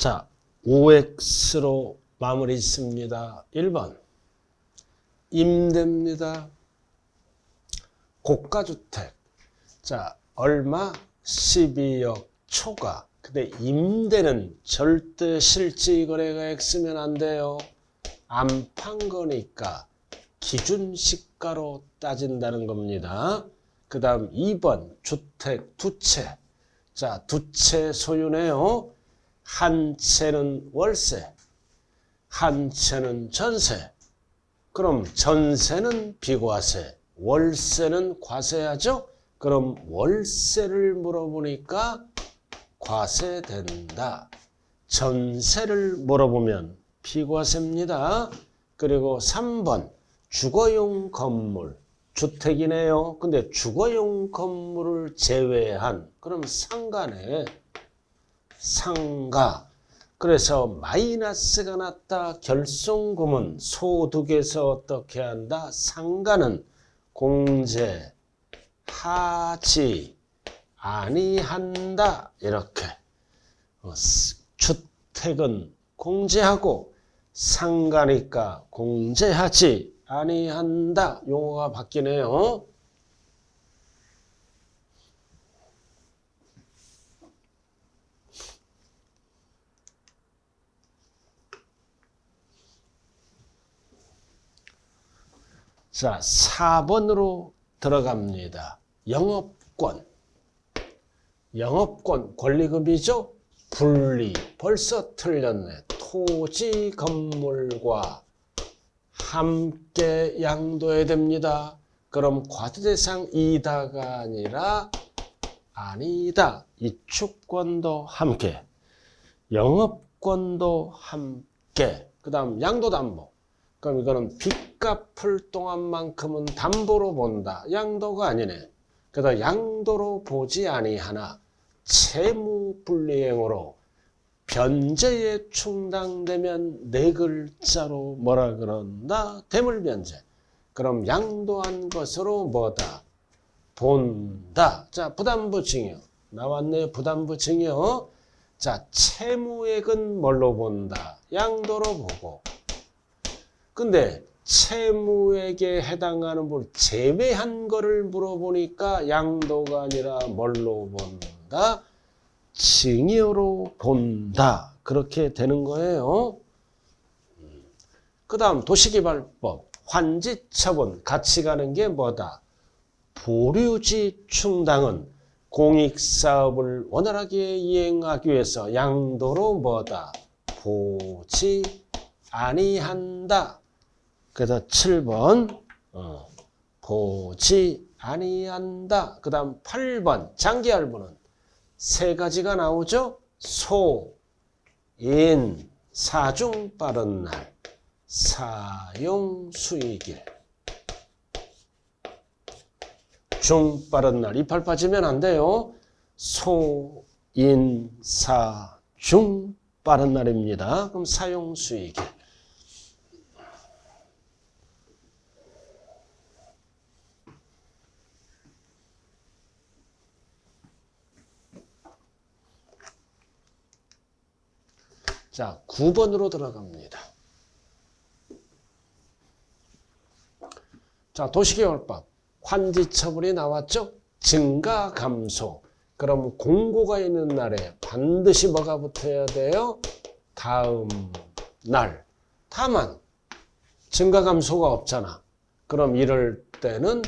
자, OX로 마무리 짓습니다. 1번. 임대입니다. 고가주택. 자, 얼마? 12억 초과. 근데 임대는 절대 실질 거래가 X면 안 돼요. 안 판 거니까 기준 시가로 따진다는 겁니다. 그 다음 2번 주택 두 채. 자, 두 채 소유네요. 한 채는 월세, 한 채는 전세. 그럼 전세는 비과세, 월세는 과세하죠? 그럼 월세를 물어보니까 과세된다. 전세를 물어보면 비과세입니다. 그리고 3번 주거용 건물. 주택이네요. 근데 주거용 건물을 제외한, 그럼 상가네. 상가. 그래서 마이너스가 났다. 결손금은 소득에서 어떻게 한다? 상가는 공제하지 아니한다. 이렇게. 주택은 공제하고 상가니까 공제하지 아니한다. 용어가 바뀌네요. 자, 4번으로 들어갑니다. 영업권. 영업권 권리금이죠? 분리. 벌써 틀렸네. 토지 건물과 함께 양도해야 됩니다. 그럼 과세대상 이다가 아니라 아니다. 이축권도 함께. 영업권도 함께. 그 다음 양도담보. 그럼 이거는 빚 갚을 동안만큼은 담보로 본다. 양도가 아니네. 그래서 양도로 보지 아니하나 채무불이행으로 변제에 충당되면 네 글자로 뭐라 그런다? 대물변제. 그럼 양도한 것으로 뭐다? 본다. 자, 부담부증여. 나왔네요. 부담부증여. 자, 채무액은 뭘로 본다? 양도로 보고. 근데 채무액에 해당하는 걸 제외한 거를 물어보니까 양도가 아니라 뭘로 본다? 증여로 본다. 그렇게 되는 거예요. 그 다음 도시개발법. 환지처분. 같이 가는 게 뭐다? 보류지 충당은 공익사업을 원활하게 이행하기 위해서 양도로 뭐다? 보지 아니한다. 그래서 7번 보지 아니한다. 그 다음 8번 장기할부는 세 가지가 나오죠. 소, 인, 사중 빠른 날, 사용 수익일. 중 빠른 날. 이팔 빠지면 안 돼요. 소, 인, 사, 중 빠른 날입니다. 그럼 사용 수익일. 자, 9번으로 들어갑니다. 자, 도시개발법. 환지처분이 나왔죠? 증가 감소. 그럼 공고가 있는 날에 반드시 뭐가 붙어야 돼요? 다음 날. 다만 증가 감소가 없잖아. 그럼 이럴 때는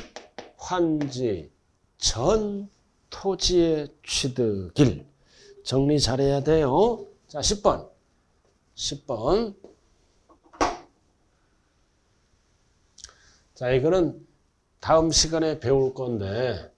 환지 전 토지의 취득일. 정리 잘해야 돼요. 자, 10번. 10번. 자, 이거는 다음 시간에 배울 건데,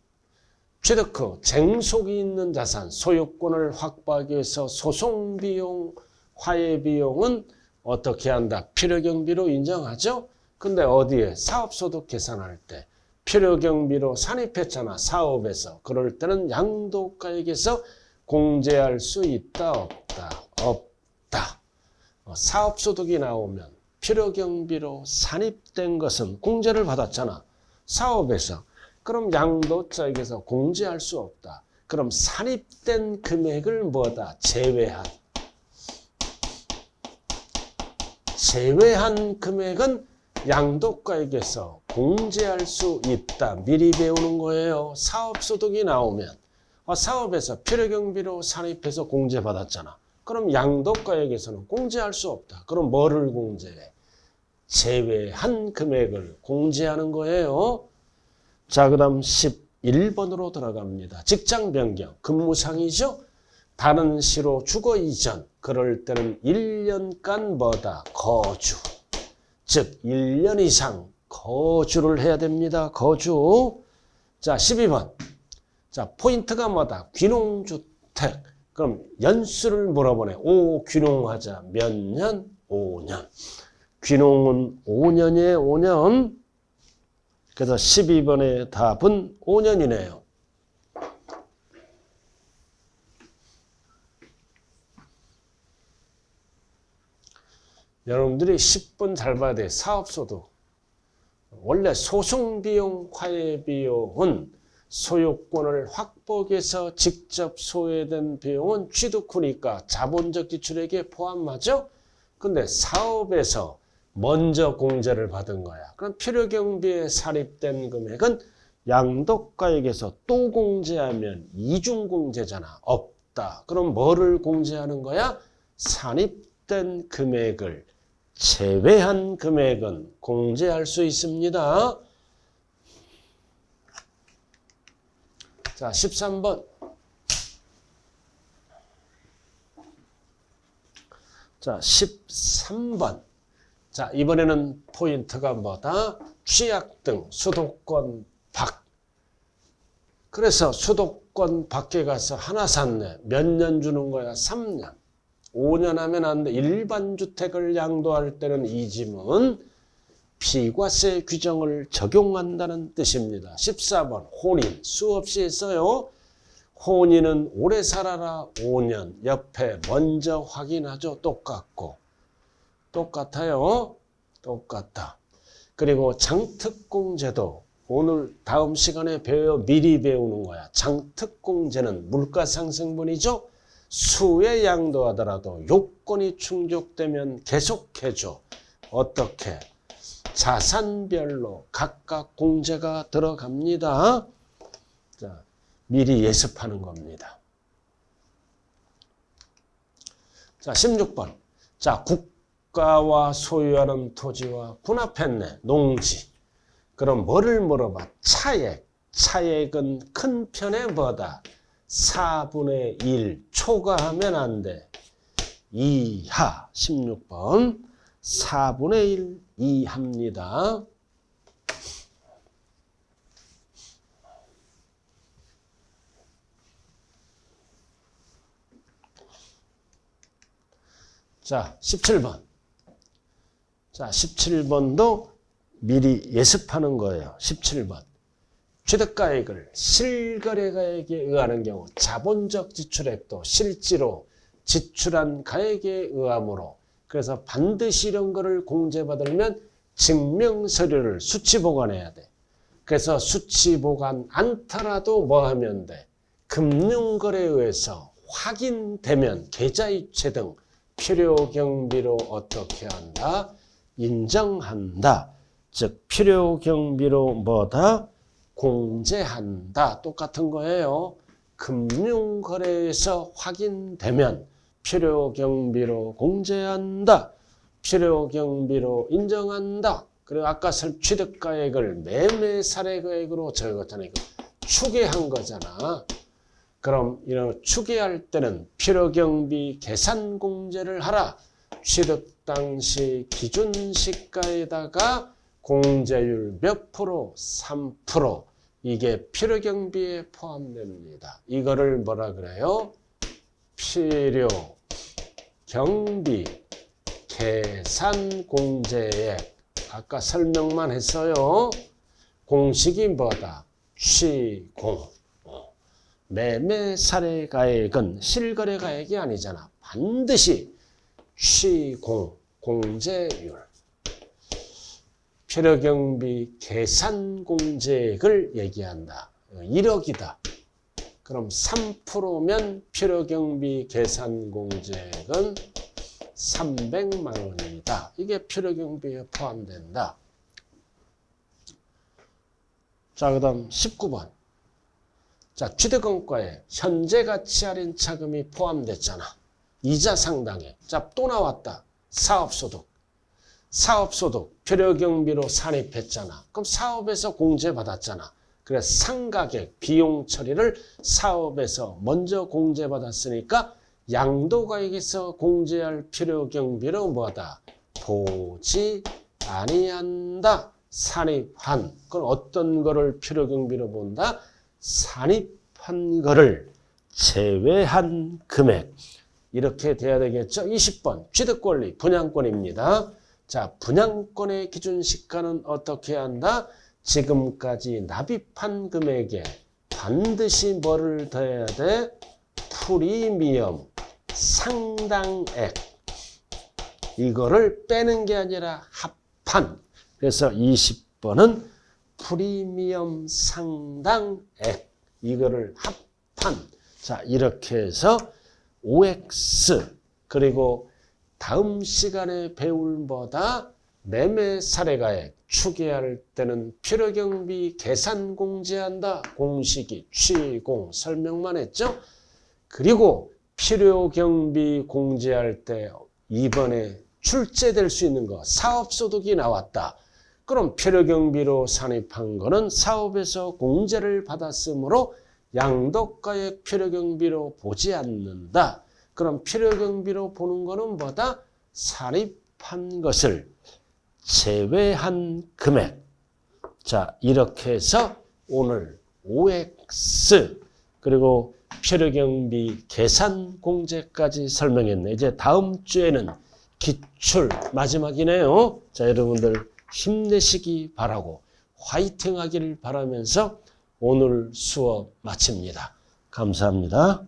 취득 후 쟁속이 있는 자산, 소유권을 확보하기 위해서 소송비용, 화해비용은 어떻게 한다? 필요경비로 인정하죠? 근데 어디에? 사업소득 계산할 때. 필요경비로 산입했잖아, 사업에서. 그럴 때는 양도가액에서 공제할 수 있다, 없다? 없다. 사업소득이 나오면 필요경비로 산입된 것은 공제를 받았잖아. 사업에서. 그럼 양도자에게서 공제할 수 없다. 그럼 산입된 금액을 뭐다? 제외한. 제외한 금액은 양도가액에서 공제할 수 있다. 미리 배우는 거예요. 사업소득이 나오면 사업에서 필요경비로 산입해서 공제받았잖아. 그럼 양도가액에서는 공제할 수 없다. 그럼 뭐를 공제해? 제외한 금액을 공제하는 거예요. 자, 그 다음 11번으로 들어갑니다. 직장 변경, 근무상이죠. 다른 시로 주거 이전, 그럴 때는 1년간 뭐다? 거주. 즉 1년 이상 거주를 해야 됩니다. 거주. 자, 12번. 자, 포인트가 뭐다? 귀농주택. 그럼 연수를 물어보네. 귀농하자. 몇 년? 5년. 귀농은 5년이에요. 5년. 그래서 12번의 답은 5년이네요. 여러분들이 10번 잘 봐야 돼. 사업소득. 원래 소송비용, 화해비용은 소유권을 확보하기 위해서 직접 소외된 비용은 취득 후니까 자본적 지출액에 포함하죠. 근데 사업에서 먼저 공제를 받은 거야. 그럼 필요경비에 산입된 금액은 양도가액에서 또 공제하면 이중공제잖아. 없다. 그럼 뭐를 공제하는 거야? 산입된 금액을 제외한 금액은 공제할 수 있습니다. 자, 13번. 자, 13번. 자, 이번에는 포인트가 뭐다? 취약 등 수도권 밖. 그래서 수도권 밖에 가서 하나 샀네. 몇 년 주는 거야? 3년. 5년 하면 안 돼. 일반 주택을 양도할 때는 이 지문 비과세 규정을 적용한다는 뜻입니다. 14번 혼인 수없이 있어요. 혼인은 오래 살아라 5년. 옆에 먼저 확인하죠. 똑같고. 똑같아요. 똑같다. 그리고 장특공제도 오늘 다음 시간에 미리 배우는 거야. 장특공제는 물가상승분이죠. 수에 양도하더라도 요건이 충족되면 계속해줘. 어떻게? 자산별로 각각 공제가 들어갑니다. 자, 미리 예습하는 겁니다. 자, 16번. 자, 국가와 소유하는 토지와 군합했네. 농지. 그럼 뭐를 물어봐? 차액. 차액은 큰 편에 뭐다? 4분의 1 초과하면 안 돼. 이하 16번 4분의 1 이하입니다. 자, 17번. 자, 17번도 미리 예습하는 거예요. 17번. 취득가액을 실거래가액에 의하는 경우 자본적 지출액도 실제로 지출한 가액에 의하므로 그래서 반드시 이런 거를 공제받으려면 증명서류를 수치 보관해야 돼. 그래서 수치 보관 않더라도 뭐 하면 돼? 금융거래에 의해서 확인되면 계좌이체 등 필요경비로 어떻게 한다? 인정한다. 즉 필요경비로 뭐다? 공제한다. 똑같은 거예요. 금융거래에서 확인되면 필요경비로 공제한다. 필요경비로 인정한다. 그리고 아까 취득가액을 매매사례가액으로 적었잖아요. 추계한 거잖아. 그럼 이런 추계할 때는 필요경비 계산공제를 하라. 취득 당시 기준시가에다가 공제율 몇 프로? 3%. 이게 필요경비에 포함됩니다. 이거를 뭐라 그래요? 필요경비 계산공제액. 아까 설명만 했어요. 공식이 뭐다? 취공. 매매사례가액은 실거래가액이 아니잖아. 반드시 취공, 공제율. 필요경비 계산공제액을 얘기한다. 1억이다. 그럼 3%면 필요경비 계산공제액은 300만 원이다. 이게 필요경비에 포함된다. 자, 그 다음 19번. 자, 취득원가에 현재 가치 할인 차금이 포함됐잖아. 이자 상당액. 자, 또 나왔다. 사업소득. 사업소득 필요경비로 산입했잖아. 그럼 사업에서 공제받았잖아. 그래서 상가액 비용 처리를 사업에서 먼저 공제받았으니까 양도가액에서 공제할 필요경비로 뭐다? 보지 아니한다. 산입한. 그럼 어떤 거를 필요경비로 본다? 산입한 거를 제외한 금액. 이렇게 돼야 되겠죠? 20번 취득권리 분양권입니다. 자, 분양권의 기준시가는 어떻게 한다? 지금까지 납입한 금액에 반드시 뭐를 더해야 돼? 프리미엄 상당액. 이거를 빼는 게 아니라 합한. 그래서 20번은 프리미엄 상당액. 이거를 합한. 자, 이렇게 해서 OX 그리고 다음 시간에 배울 뭐다? 매매 사례가액 추계할 때는 필요경비 계산 공제한다. 공식이 취공 설명만 했죠. 그리고 필요경비 공제할 때 이번에 출제될 수 있는 거 사업소득이 나왔다. 그럼 필요경비로 산입한 거는 사업에서 공제를 받았으므로 양도가액 필요경비로 보지 않는다. 그럼 필요경비로 보는 거는 뭐다? 산입한 것을 제외한 금액. 자, 이렇게 해서 오늘 OX 그리고 필요경비 계산 공제까지 설명했네. 이제 다음 주에는 기출 마지막이네요. 자, 여러분들 힘내시기 바라고 화이팅 하기를 바라면서 오늘 수업 마칩니다. 감사합니다.